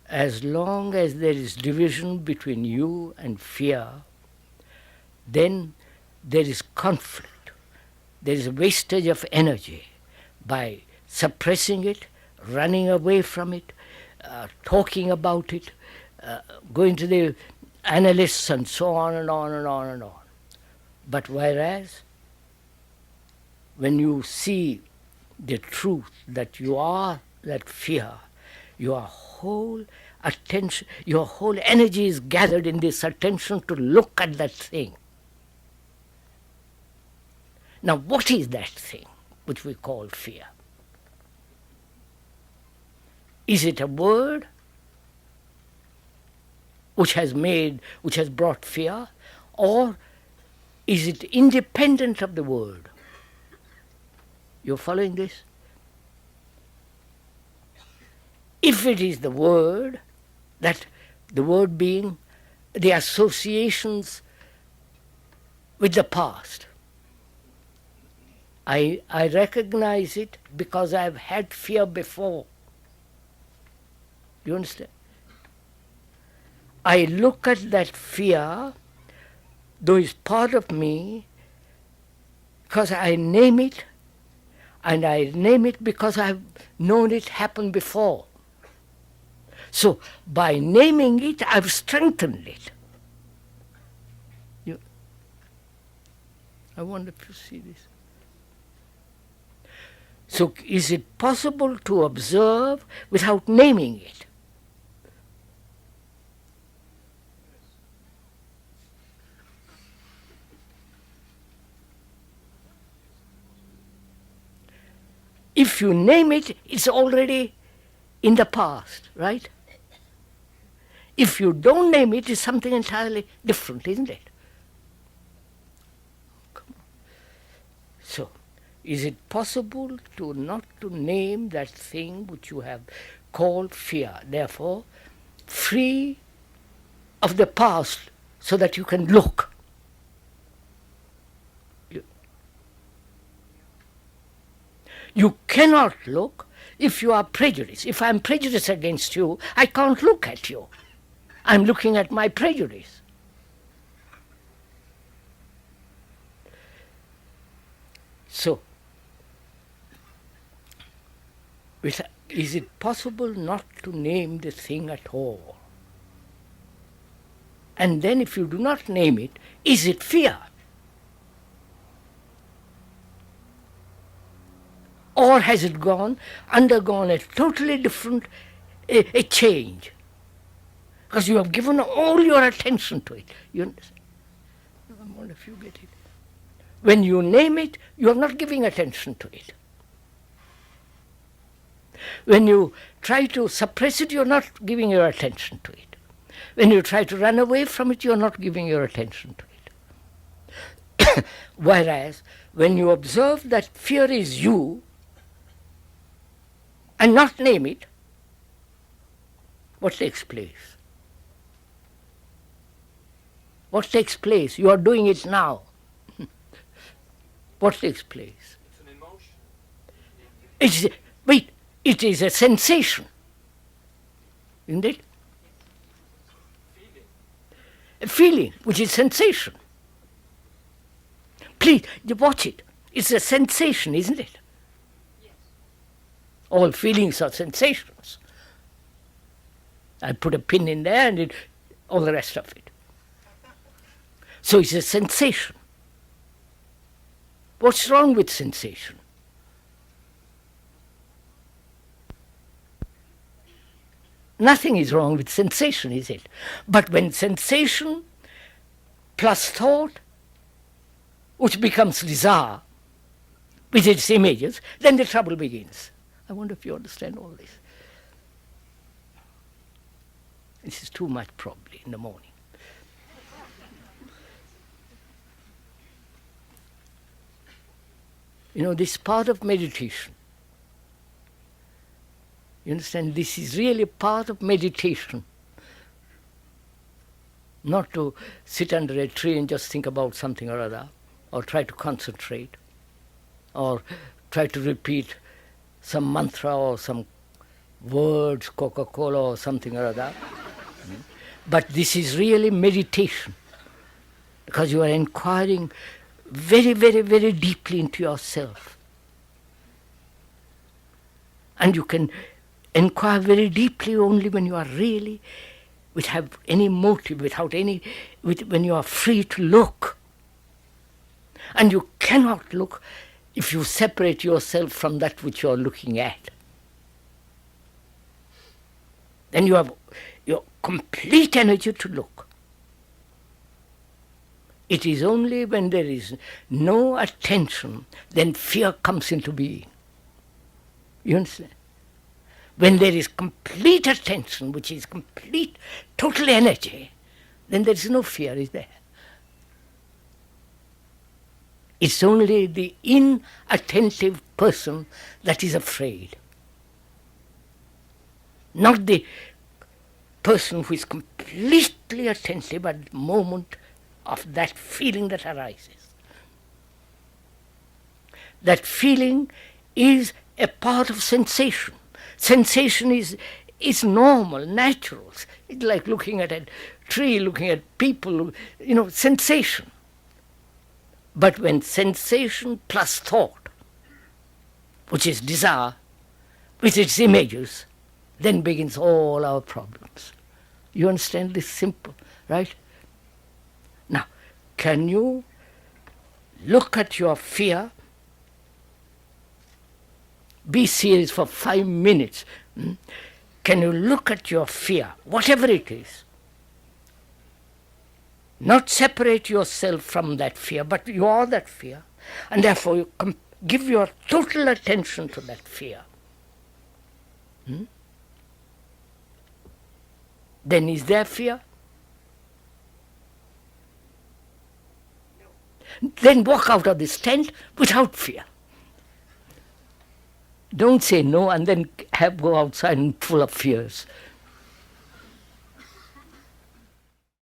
as long as there is division between you and fear, then there is conflict. There is a wastage of energy by suppressing it, running away from it, talking about it, going to the analysts and so on and on and on and on. But whereas when you see the truth that you are that fear, your whole attention, your whole energy is gathered in this attention to look at that thing. Now, what is that thing which we call fear? Is it a word which has brought fear, or is it independent of the word? You're following this? If it is the word, that the word being the associations with the past, I recognize it because I've had fear before. You understand? I look at that fear, though it's part of me, because I name it, and I name it because I've known it happen before. So by naming it, I've strengthened it. I wonder if you see this. So is it possible to observe without naming it? If you name it, it's already in the past, right? If you don't name it, it's something entirely different, isn't it? Come on. So, is it possible to not to name that thing which you have called fear, therefore free of the past so that you can look? You cannot look if you are prejudiced. If I'm prejudiced against you, I can't look at you. I'm looking at my prejudice. So, is it possible not to name the thing at all? And then if you do not name it, is it fear? Or has it undergone a totally different a change? Because you have given all your attention to it. You understand? I wonder if you get it. When you name it, you are not giving attention to it. When you try to suppress it, you are not giving your attention to it. When you try to run away from it, you are not giving your attention to it. Whereas, when you observe that fear is you, and not name it, what takes place? What takes place? You are doing it now. What takes place? It's an emotion. It is a sensation. Isn't it? Feeling. A feeling, which is sensation. Please, watch it. It's a sensation, isn't it? All feelings are sensations. I put a pin in there and all the rest of it. So it's a sensation. What's wrong with sensation? Nothing is wrong with sensation, is it? But when sensation plus thought, which becomes desire, with its images, then the trouble begins. I wonder if you understand all this. This is too much probably in the morning. You know, this part of meditation. You understand? This is really part of meditation. Not to sit under a tree and just think about something or other, or try to concentrate, or try to repeat some mantra or some words, Coca-Cola or something or other. But this is really meditation, because you are inquiring very, very, very deeply into yourself. And you can inquire very deeply only when you are really, without any motive, when you are free to look. And you cannot look if you separate yourself from that which you are looking at. Then you have your complete energy to look. It is only when there is no attention, then fear comes into being. You understand? When there is complete attention, which is complete, total energy, then there is no fear, is there? It's only the inattentive person that is afraid. Not the person who is completely attentive at the moment of that feeling that arises. That feeling is a part of sensation. Sensation is normal, natural. It's like looking at a tree, looking at people, sensation. But when sensation plus thought, which is desire, with its images, then begins all our problems. You understand this? Simple, right? Now, can you look at your fear? Be serious for 5 minutes. Can you look at your fear, whatever it is? Not separate yourself from that fear, but you are that fear. And therefore you give your total attention to that fear. Then is there fear? No. Then walk out of this tent without fear. Don't say no and then go outside and full of fears.